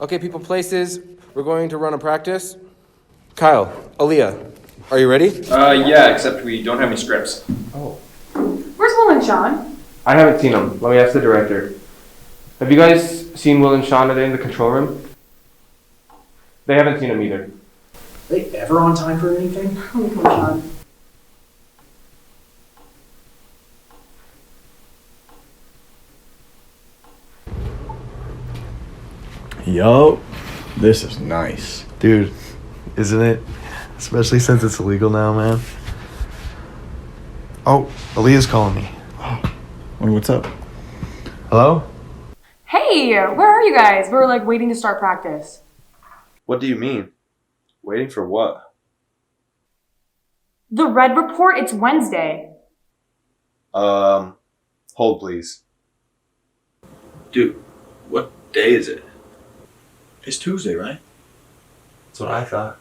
Okay, people, places. We're going to run a practice. Kyle, Aaliyah, are you ready? Yeah, except we don't have any scripts. Oh. Where's Will and Sean? I haven't seen them. Let me ask the director. Have you guys seen Will and Sean today in the control room? They haven't seen them either. Are they ever on time for anything? Oh, come on. Yo, this is nice. Dude, isn't it? Especially since it's illegal now, man. Oh, Aaliyah's calling me. Wait, what's up? Hello? Hey, where are you guys? We're like waiting to start practice. What do you mean? Waiting for what? The Red Report, it's Wednesday. Hold please. Dude, what day is it? It's Tuesday, right? That's what I thought.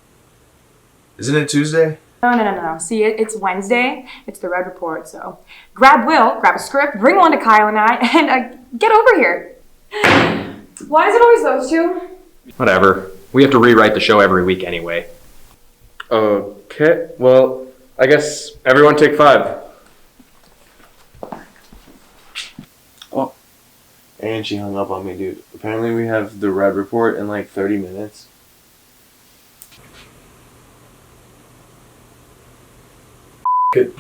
Isn't it Tuesday? No. See, it's Wednesday. It's the Red Report, so grab Will, grab a script, bring one to Kyle and I, and get over here. Why is it always those two? Whatever. We have to rewrite the show every week anyway. Okay, well, I guess everyone take 5. Oh. And she hung up on me, dude. Apparently we have the Red Report in like 30 minutes. Good.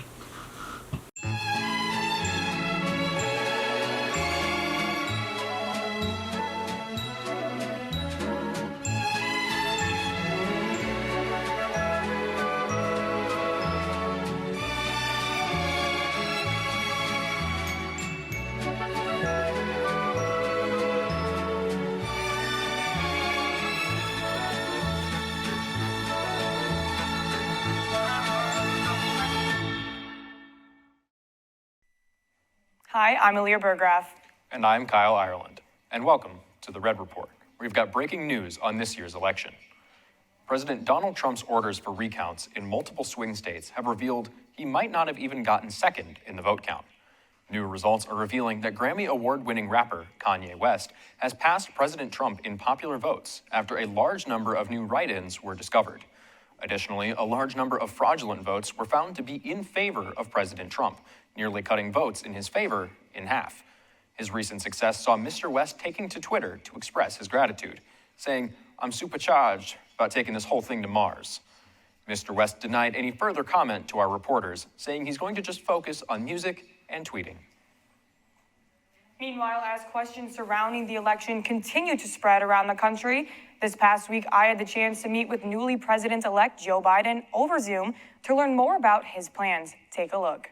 Hi, I'm Aaliyah Burgraff. And I'm Kyle Ireland. And welcome to the Red Report. We've got breaking news on this year's election. President Donald Trump's orders for recounts in multiple swing states have revealed he might not have even gotten second in the vote count. New results are revealing that Grammy Award-winning rapper Kanye West has passed President Trump in popular votes after a large number of new write-ins were discovered. Additionally, a large number of fraudulent votes were found to be in favor of President Trump, nearly cutting votes in his favor in half. His recent success saw Mr. West taking to Twitter to express his gratitude, saying, "I'm supercharged about taking this whole thing to Mars." Mr. West denied any further comment to our reporters, saying he's going to just focus on music and tweeting. Meanwhile, as questions surrounding the election continue to spread around the country, this past week I had the chance to meet with newly President-elect Joe Biden over Zoom to learn more about his plans. Take a look.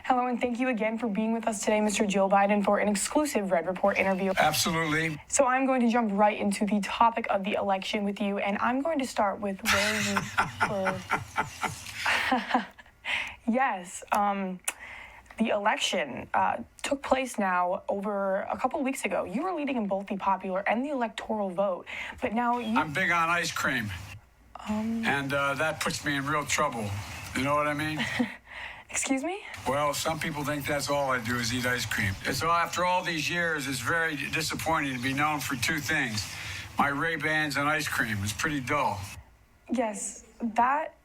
Hello, and thank you again for being with us today, Mr. Joe Biden, for an exclusive Red Report interview. Absolutely. So I'm going to jump right into the topic of the election with you, and I'm going to start with where you were. Yes, the election took place now over a couple weeks ago. You were leading in both the popular and the electoral vote, but now you... I'm big on ice cream. And that puts me in real trouble. You know what I mean? Excuse me? Well, some people think that's all I do is eat ice cream. So after all these years, it's very disappointing to be known for 2 things. My Ray-Bans and ice cream. It's pretty dull. Yes, that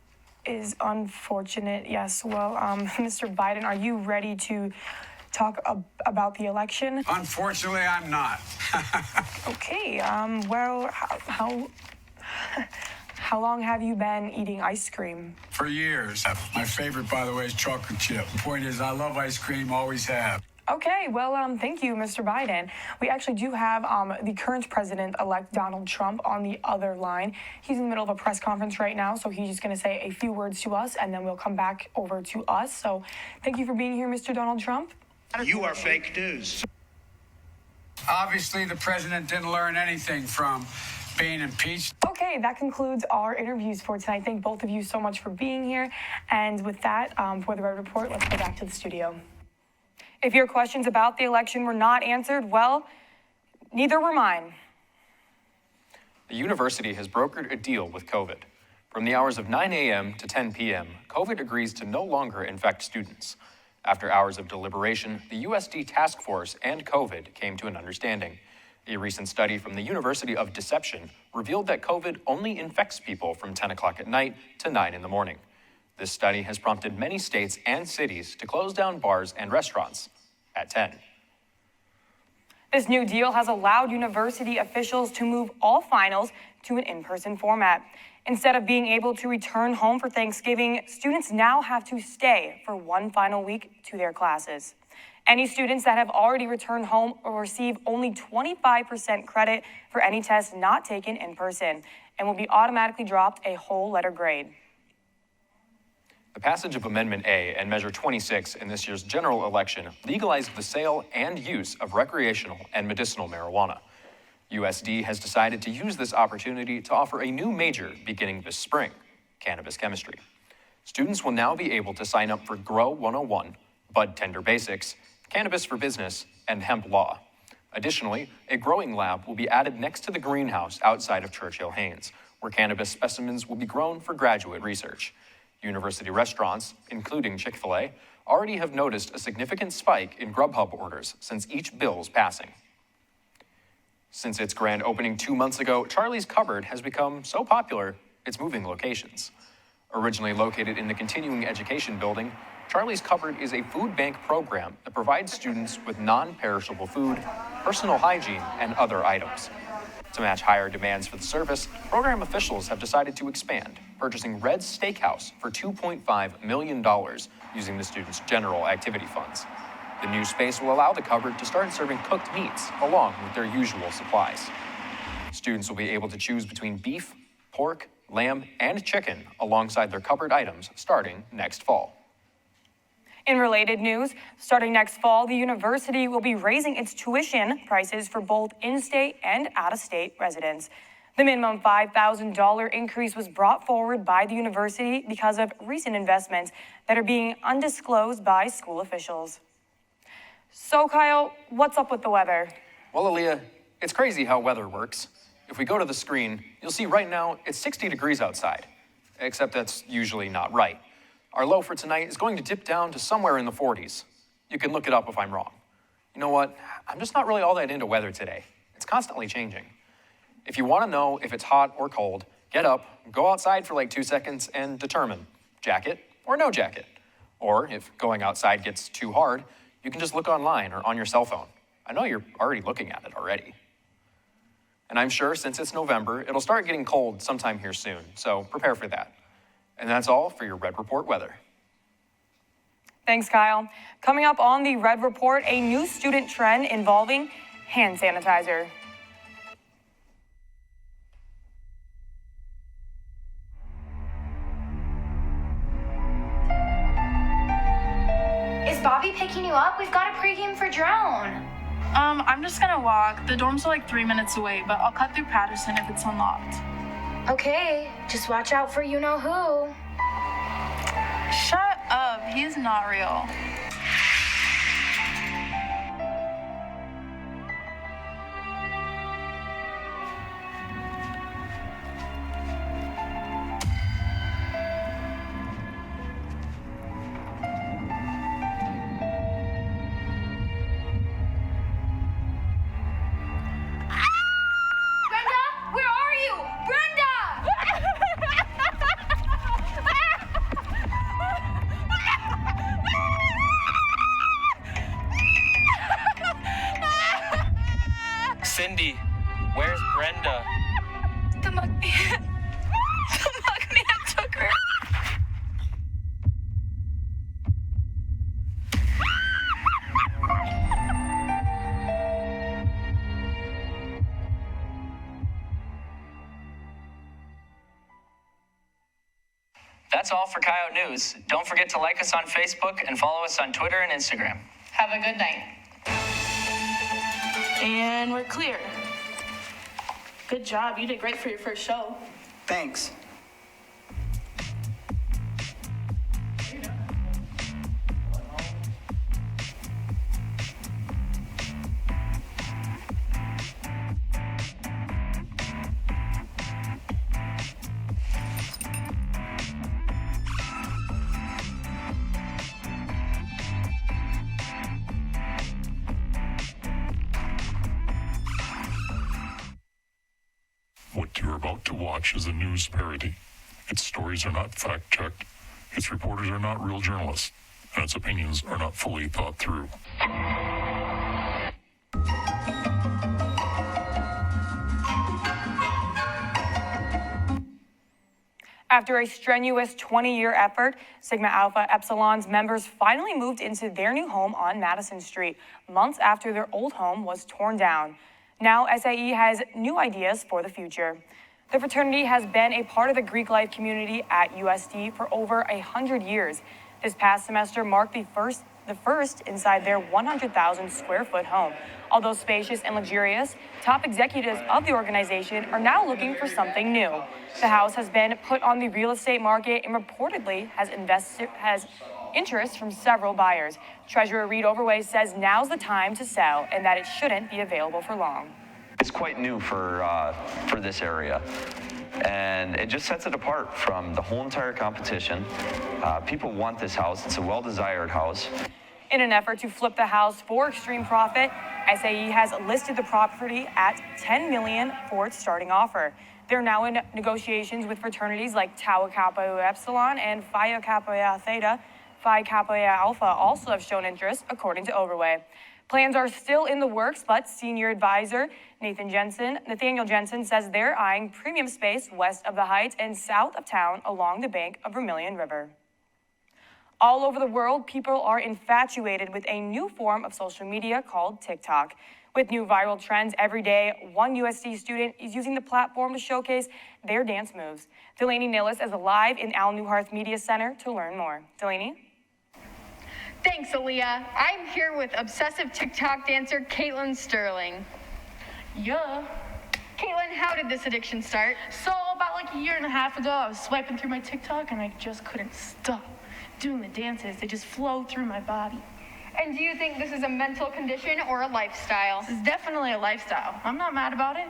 is unfortunate. Yes, well, Mr. Biden, are you ready to talk about the election? Unfortunately, I'm not. Okay, well, how long have you been eating ice cream? For years. My favorite, by the way, is chocolate chip. The point is, I love ice cream, always have. Okay, well, thank you, Mr. Biden. We actually do have the current president-elect Donald Trump on the other line. He's in the middle of a press conference right now, so he's just going to say a few words to us, and then we'll come back over to us. So thank you for being here, Mr. Donald Trump. You are fake news. Obviously, the president didn't learn anything from being impeached. Okay, that concludes our interviews for tonight. Thank both of you so much for being here. And with that, for the Red Report, let's go back to the studio. If your questions about the election were not answered, well, neither were mine. The university has brokered a deal with COVID. From the hours of 9 a.m. to 10 p.m., COVID agrees to no longer infect students. After hours of deliberation, the USD task force and COVID came to an understanding. A recent study from the University of Deception revealed that COVID only infects people from 10 o'clock at night to 9 in the morning. This study has prompted many states and cities to close down bars and restaurants at 10. This new deal has allowed university officials to move all finals to an in-person format. Instead of being able to return home for Thanksgiving, students now have to stay for one final week to their classes. Any students that have already returned home will receive only 25% credit for any test not taken in person and will be automatically dropped a whole letter grade. The passage of Amendment A and Measure 26 in this year's general election legalized the sale and use of recreational and medicinal marijuana. USD has decided to use this opportunity to offer a new major beginning this spring, cannabis chemistry. Students will now be able to sign up for Grow 101, Bud Tender Basics, Cannabis for Business, and Hemp Law. Additionally, a growing lab will be added next to the greenhouse outside of Churchill Haynes, where cannabis specimens will be grown for graduate research. University restaurants, including Chick-fil-A, already have noticed a significant spike in Grubhub orders since each bill's passing. Since its grand opening 2 months ago, Charlie's Cupboard has become so popular, it's moving locations. Originally located in the Continuing Education building, Charlie's Cupboard is a food bank program that provides students with non-perishable food, personal hygiene, and other items. To match higher demands for the service, program officials have decided to expand, purchasing Red's Steakhouse for $2.5 million using the students' general activity funds. The new space will allow the cupboard to start serving cooked meats along with their usual supplies. Students will be able to choose between beef, pork, lamb, and chicken alongside their cupboard items starting next fall. In related news, starting next fall, the university will be raising its tuition prices for both in-state and out-of-state residents. The minimum $5,000 increase was brought forward by the university because of recent investments that are being undisclosed by school officials. So, Kyle, what's up with the weather? Well, Aaliyah, it's crazy how weather works. If we go to the screen, you'll see right now it's 60 degrees outside, except that's usually not right. Our low for tonight is going to dip down to somewhere in the 40s. You can look it up if I'm wrong. You know what? I'm just not really all that into weather today. It's constantly changing. If you want to know if it's hot or cold, get up, go outside for like 2 seconds and determine jacket or no jacket. Or if going outside gets too hard, you can just look online or on your cell phone. I know you're already looking at it already. And I'm sure since it's November, it'll start getting cold sometime here soon, so prepare for that. And that's all for your Red Report weather. Thanks, Kyle. Coming up on the Red Report, a new student trend involving hand sanitizer. Is Bobby picking you up? We've got a pregame for Drone. I'm just gonna walk. The dorms are like 3 minutes away, but I'll cut through Patterson if it's unlocked. Okay, just watch out for you-know-who. Shut up, he's not real. Cindy, where's Brenda? The Mugman took her. That's all for Coyote News. Don't forget to like us on Facebook and follow us on Twitter and Instagram. Have a good night. And we're clear. Good job. You did great for your first show. Thanks. What you're about to watch is a news parody. Its stories are not fact-checked, its reporters are not real journalists, and its opinions are not fully thought through. After a strenuous 20-year effort, Sigma Alpha Epsilon's members finally moved into their new home on Madison Street, months after their old home was torn down. Now, SAE has new ideas for the future. The fraternity has been a part of the Greek life community at USD for over 100 years. This past semester marked the first inside their 100,000 square foot home. Although spacious and luxurious, top executives of the organization are now looking for something new. The house has been put on the real estate market and reportedly has interest from several buyers. Treasurer Reed Overway says now's the time to sell and that it shouldn't be available for long. It's quite new for this area, and it just sets it apart from the whole entire competition. People want this house. It's a well-desired house. In an effort to flip the house for extreme profit, SAE has listed the property at $10 million for its starting offer. They're now in negotiations with fraternities like Tau Kappa Epsilon and Phi Kappa Theta. Phi Kappa Alpha also have shown interest, according to Overway. Plans are still in the works, but senior advisor Nathaniel Jensen says they're eyeing premium space west of the Heights and south of town along the bank of Vermilion River. All over the world, people are infatuated with a new form of social media called TikTok. With new viral trends every day, one USD student is using the platform to showcase their dance moves. Delaney Nillis is live in Al Newharth Media Center to learn more. Delaney? Thanks, Aaliyah. I'm here with obsessive TikTok dancer Caitlin Sterling. Yeah. Caitlin, how did this addiction start? So about like a year and a half ago, I was swiping through my TikTok and I just couldn't stop doing the dances. They just flow through my body. And do you think this is a mental condition or a lifestyle? This is definitely a lifestyle. I'm not mad about it.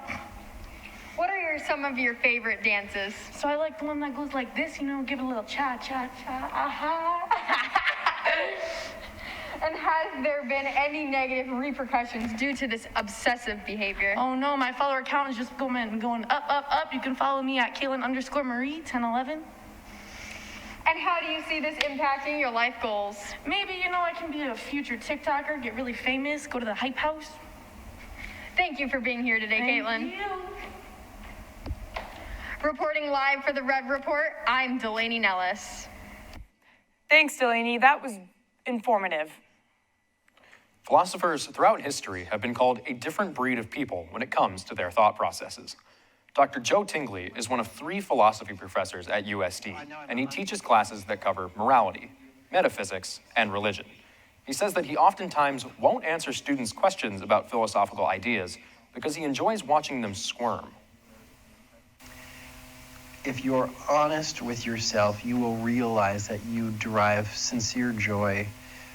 What are some of your favorite dances? So I like the one that goes like this, you know, give it a little cha, cha, cha, aha. And has there been any negative repercussions due to this obsessive behavior? Oh no, my follower count is just going up, up, up. You can follow me at Caitlin_Marie 1011. And how do you see this impacting your life goals? Maybe, you know, I can be a future TikToker, get really famous, go to the Hype House. Thank you for being here today, Caitlin. Thank you. Reporting live for the Red Report, I'm Delaney Nellis. Thanks, Delaney. That was informative. Philosophers throughout history have been called a different breed of people when it comes to their thought processes. Dr. Joe Tingley is one of 3 philosophy professors at USD, and he teaches classes that cover morality, metaphysics, and religion. He says that he oftentimes won't answer students' questions about philosophical ideas because he enjoys watching them squirm. If you're honest with yourself, you will realize that you derive sincere joy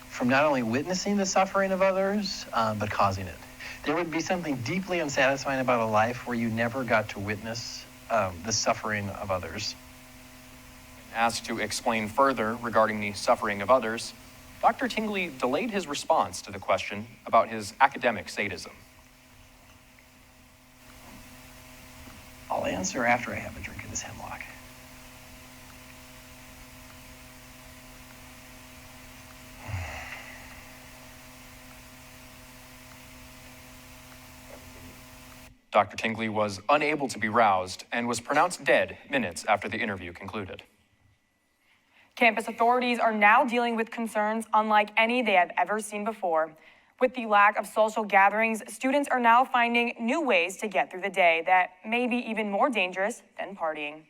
from not only witnessing the suffering of others, but causing it. There would be something deeply unsatisfying about a life where you never got to witness the suffering of others. Asked to explain further regarding the suffering of others, Dr. Tingley delayed his response to the question about his academic sadism. I'll answer after I have a drink of this hemlock. Dr. Tingley was unable to be roused and was pronounced dead minutes after the interview concluded. Campus authorities are now dealing with concerns unlike any they have ever seen before. With the lack of social gatherings, students are now finding new ways to get through the day that may be even more dangerous than partying.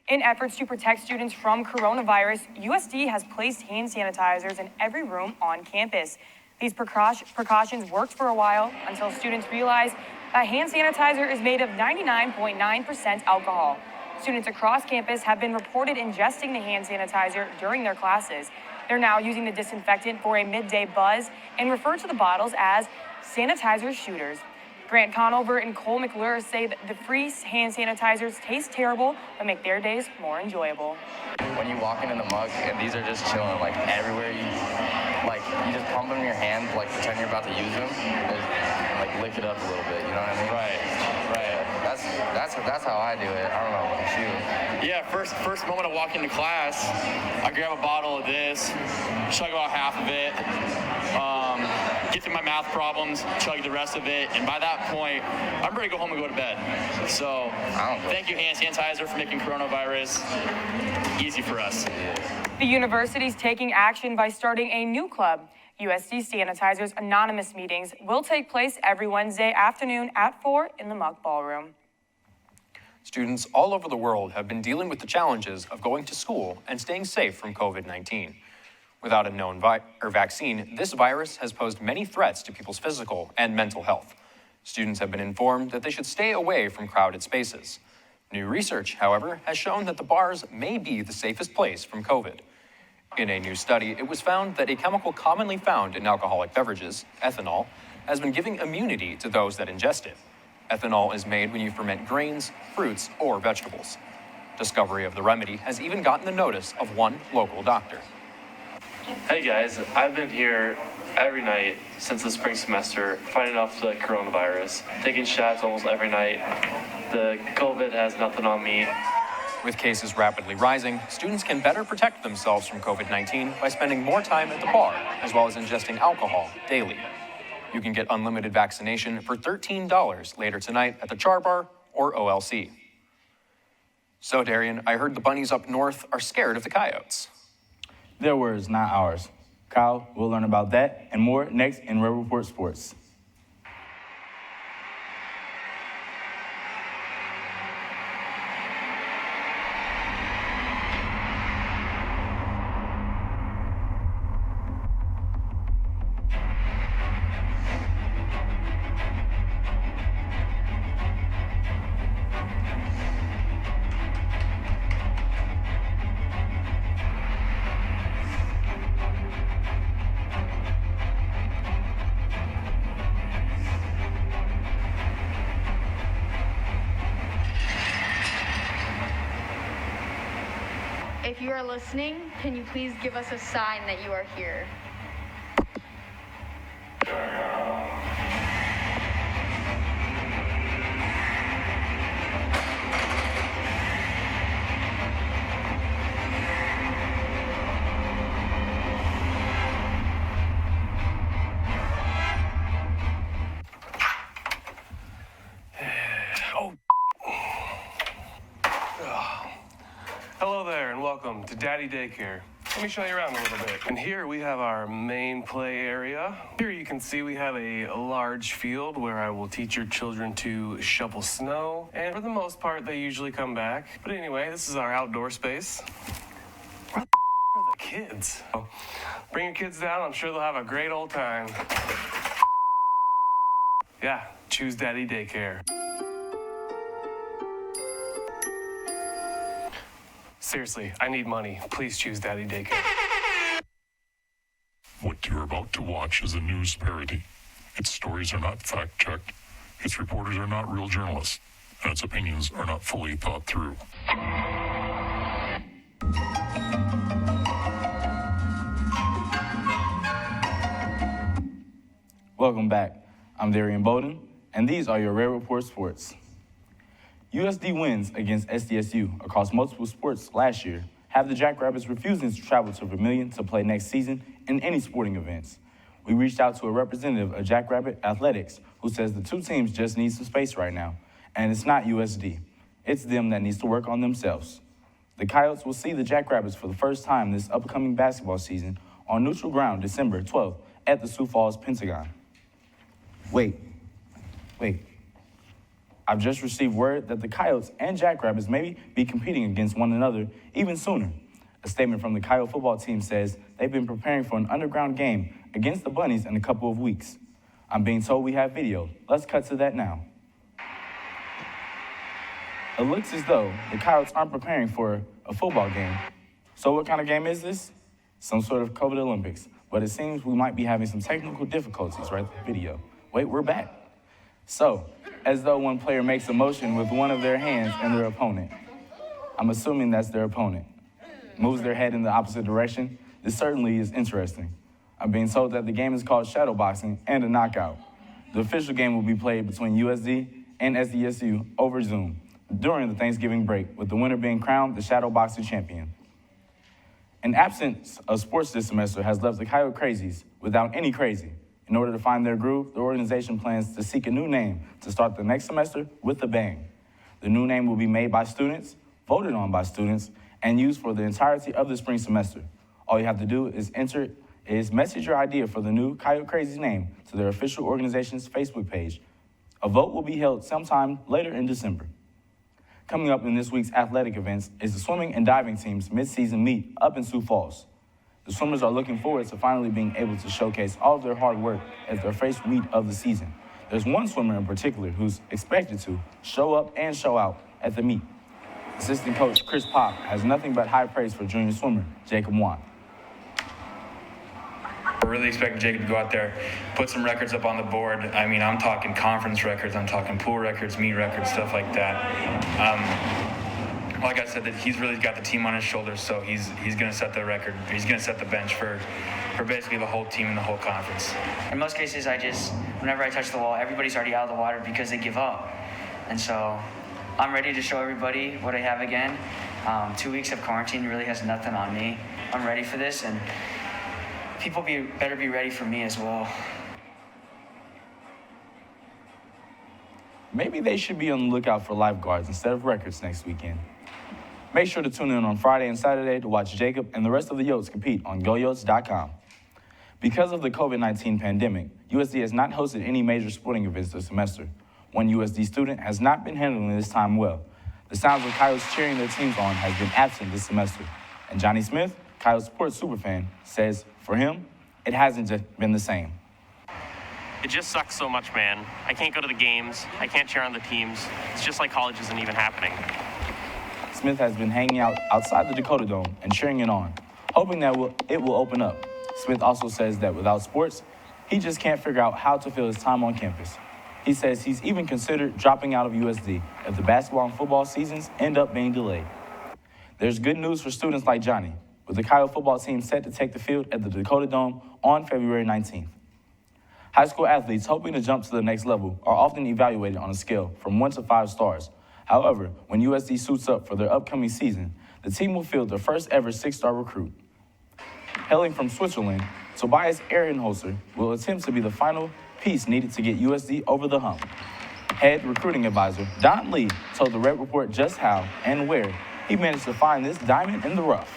In efforts to protect students from coronavirus, USD has placed hand sanitizers in every room on campus. These precautions worked for a while until students realized that hand sanitizer is made of 99.9% alcohol. Students across campus have been reported ingesting the hand sanitizer during their classes. They're now using the disinfectant for a midday buzz and refer to the bottles as sanitizer shooters. Grant Conover and Cole McClure say that the free hand sanitizers taste terrible but make their days more enjoyable. When you walk into the mug and these are just chilling like everywhere, you just pump them in your hand, like pretend you're about to use them, and like lick it up a little bit, you know what I mean? Right. That's that's how I do it. I don't know about you. Yeah, first moment of walking to class, I grab a bottle of this, chug about half of it, get through my math problems, chug the rest of it, and by that point, I'm ready to go home and go to bed. So, thank you, hand sanitizer, for making coronavirus easy for us. The university's taking action by starting a new club. USD Sanitizers Anonymous meetings will take place every Wednesday afternoon at 4 in the Muck Ballroom. Students all over the world have been dealing with the challenges of going to school and staying safe from COVID-19. Without a known vaccine, this virus has posed many threats to people's physical and mental health. Students have been informed that they should stay away from crowded spaces. New research, however, has shown that the bars may be the safest place from COVID. In a new study, it was found that a chemical commonly found in alcoholic beverages, ethanol, has been giving immunity to those that ingest it. Ethanol is made when you ferment grains, fruits, or vegetables. Discovery of the remedy has even gotten the notice of one local doctor. Hey guys, I've been here every night since the spring semester fighting off the coronavirus, taking shots almost every night. The COVID has nothing on me. With cases rapidly rising, students can better protect themselves from COVID-19 by spending more time at the bar, as well as ingesting alcohol daily. You can get unlimited vaccination for $13 later tonight at the Char Bar or OLC. So, Darian, I heard the bunnies up north are scared of the coyotes. Their words, not ours. Kyle, we'll learn about that and more next in Red Report Sports. If you are listening, can you please give us a sign that you are here? Hello there and welcome to Daddy Daycare. Let me show you around a little bit. And here we have our main play area. Here you can see we have a large field where I will teach your children to shovel snow. And for the most part, they usually come back. But anyway, this is our outdoor space. Where the are the kids? Bring your kids down. I'm sure they'll have a great old time. Yeah, choose Daddy Daycare. Seriously, I need money. Please choose Daddy Daycare. What you're about to watch is a news parody. Its stories are not fact-checked, its reporters are not real journalists, and its opinions are not fully thought through. Welcome back. I'm Darian Bowden, and these are your Red Report Sports. USD wins against SDSU across multiple sports last year have the Jackrabbits refusing to travel to Vermillion to play next season in any sporting events. We reached out to a representative of Jackrabbit Athletics who says the two teams just need some space right now, and it's not USD. It's them that needs to work on themselves. The Coyotes will see the Jackrabbits for the first time this upcoming basketball season on neutral ground December 12th at the Sioux Falls Pentagon. Wait. I've just received word that the Coyotes and Jackrabbits may be competing against one another even sooner. A statement from the Coyote football team says they've been preparing for an underground game against the Bunnies in a couple of weeks. I'm being told we have video. Let's cut to that now. It looks as though the Coyotes aren't preparing for a football game. So what kind of game is this? Some sort of COVID Olympics. But it seems we might be having some technical difficulties right at the video. Wait, we're back. So, as though one player makes a motion with one of their hands and their opponent. I'm assuming that's their opponent. Moves their head in the opposite direction. This certainly is interesting. I'm being told that the game is called shadow boxing and a knockout. The official game will be played between USD and SDSU over Zoom during the Thanksgiving break, with the winner being crowned the shadow boxing champion. An absence of sports this semester has left the Coyote Crazies without any crazy. In order to find their groove, the organization plans to seek a new name to start the next semester with a bang. The new name will be made by students, voted on by students, and used for the entirety of the spring semester. All you have to do is message your idea for the new Coyote Crazies name to their official organization's Facebook page. A vote will be held sometime later in December. Coming up in this week's athletic events is the swimming and diving team's mid-season meet up in Sioux Falls. The swimmers are looking forward to finally being able to showcase all of their hard work at their first meet of the season. There's one swimmer in particular who's expected to show up and show out at the meet. Assistant coach Chris Pop has nothing but high praise for junior swimmer Jacob Wan. We're really expecting Jacob to go out there, put some records up on the board. I mean, I'm talking conference records, I'm talking pool records, meet records, stuff like that. Like I said, that he's really got the team on his shoulders, so he's going to set the record. He's going to set the bench for basically the whole team and the whole conference. In most cases, whenever I touch the wall, everybody's already out of the water because they give up. And so I'm ready to show everybody what I have again. 2 weeks of quarantine really has nothing on me. I'm ready for this, and people better be ready for me as well. Maybe they should be on the lookout for lifeguards instead of records next weekend. Make sure to tune in on Friday and Saturday to watch Jacob and the rest of the Yotes compete on GoYotes.com. Because of the COVID-19 pandemic, USD has not hosted any major sporting events this semester. One USD student has not been handling this time well. The sounds of Coyotes cheering their teams on has been absent this semester. And Johnny Smith, Coyotes sports superfan, says for him, it hasn't been the same. It just sucks so much, man. I can't go to the games. I can't cheer on the teams. It's just like college isn't even happening. Smith has been hanging out outside the Dakota Dome and cheering it on, hoping that it will open up. Smith also says that without sports, he just can't figure out how to fill his time on campus. He says he's even considered dropping out of USD if the basketball and football seasons end up being delayed. There's good news for students like Johnny, with the Coyote football team set to take the field at the Dakota Dome on February 19th. High school athletes hoping to jump to the next level are often evaluated on a scale from 1 to 5 stars. However, when USD suits up for their upcoming season, the team will field their first ever 6-star recruit. Hailing from Switzerland, Tobias Ehrenholzer will attempt to be the final piece needed to get USD over the hump. Head recruiting advisor Don Lee told the Red Report just how and where he managed to find this diamond in the rough.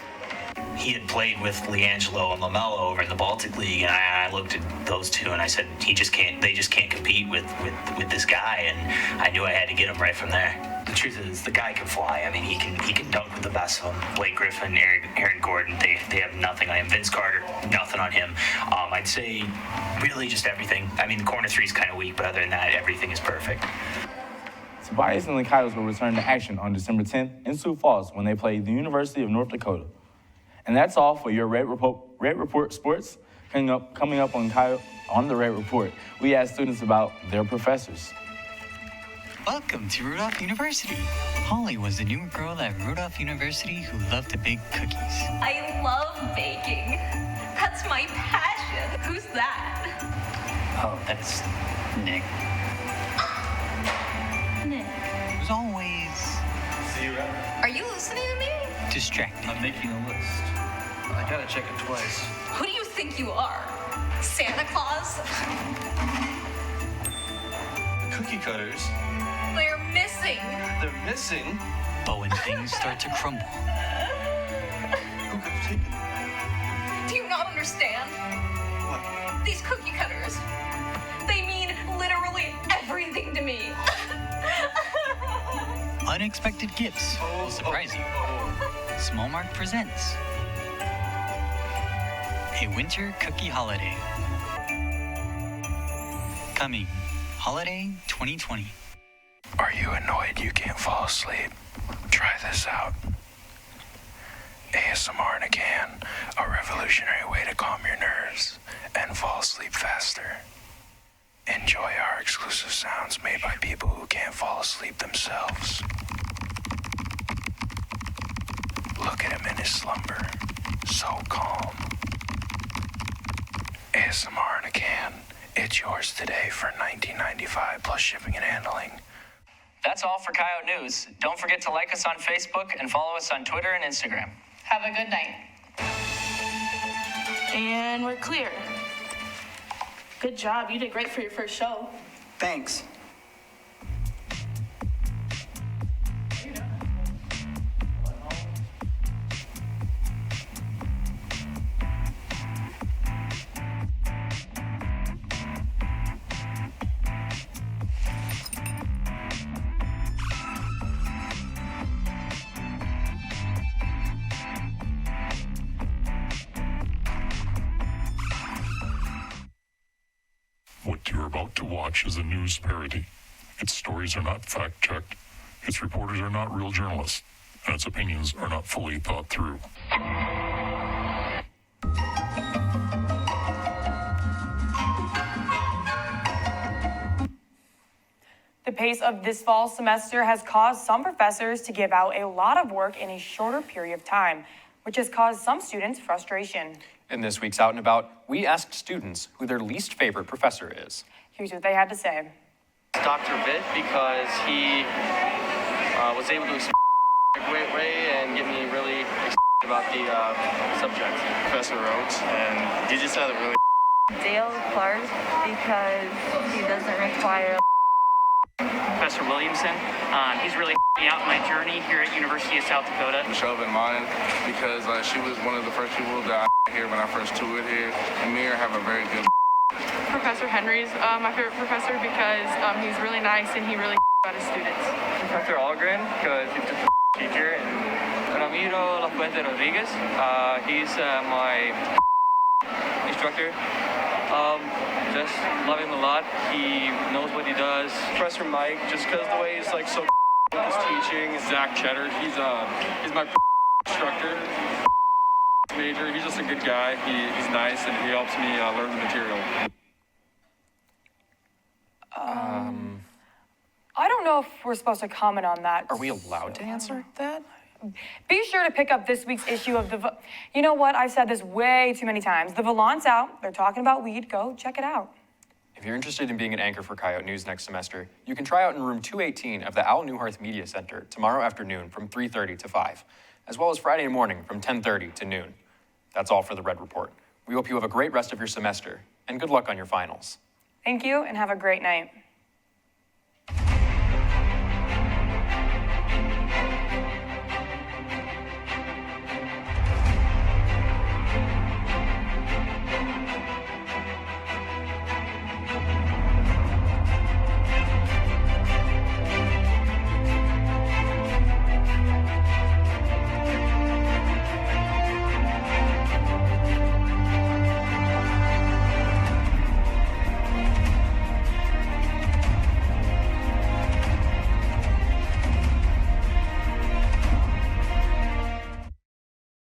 He had played with LiAngelo and LaMelo over in the Baltic League, and I looked at those two and I said, they just can't compete with this guy, and I knew I had to get him right from there. The truth is, the guy can fly. I mean, he can dunk with the best of them. Blake Griffin, Aaron Gordon, they have nothing on him. Vince Carter, nothing on him. I'd say really just everything. I mean, the corner three is kind of weak, but other than that, everything is perfect. Tobias and the Coyotes will return to action on December 10th in Sioux Falls when they play the University of North Dakota. And that's all for your Red Report Sports. Coming up on the Red Report, we asked students about their professors. Welcome to Rudolph University. Holly was the new girl at Rudolph University who loved to bake cookies. I love baking. That's my passion. Who's that? Oh, that's Nick. Nick. Who's always See you around. Are you listening to me? distracted. I'm making a list. I gotta check it twice. Who do you think you are? Santa Claus? Cookie cutters. They're missing. They're missing? But when things start to crumble. Who could have taken them? Do you not understand? What? These cookie cutters. They mean literally everything to me. Unexpected gifts will surprise you. Small Mark presents a winter cookie holiday. Coming, holiday 2020. Are you annoyed you can't fall asleep? Try this out. ASMR in a can, a revolutionary way to calm your nerves and fall asleep faster. Enjoy our exclusive sounds made by people who can't fall asleep themselves. Look at him in his slumber, so calm. ASMR in a can. It's yours today for $19.95 plus shipping and handling. That's all for Coyote News. Don't forget to like us on Facebook and follow us on Twitter and Instagram. Have a good night. And we're clear. Good job. You did great for your first show. Thanks. What you're about to watch is a news parody. Its stories are not fact-checked, its reporters are not real journalists, and its opinions are not fully thought through. The pace of this fall semester has caused some professors to give out a lot of work in a shorter period of time, which has caused some students frustration. In this week's Out and About, we asked students who their least favorite professor is. Here's what they had to say. Dr. Vitt, because he was able to explain in a great way and get me really excited about the subject. Professor Rhodes, and he just had a really Dale Clark, because he doesn't require Professor Williamson. He's really me out in my journey here at University of South Dakota. Michelle Van Manen, because she was one of the first people that I here when I first toured here, and me and her have a very good. Professor Henry's my favorite professor because he's really nice and he really about his students. Professor Algren, because he's just a teacher. And Ramiro La Fuente Rodriguez, he's my instructor. Just love him a lot. He knows what he does. Professor Mike, just because the way he's like so with his teaching. Zach Cheddar, he's my instructor. Major, he's just a good guy. He's nice and he helps me learn the material. I don't know if we're supposed to comment on that. Are we allowed to answer that? Be sure to pick up this week's issue of the... You know what? I've said this way too many times. The Volant's out. They're talking about weed. Go check it out. If you're interested in being an anchor for Coyote News next semester, you can try out in room 218 of the Al Newharth Media Center tomorrow afternoon from 3:30 to 5, as well as Friday morning from 10:30 to noon. That's all for the Red Report. We hope you have a great rest of your semester, and good luck on your finals. Thank you, and have a great night.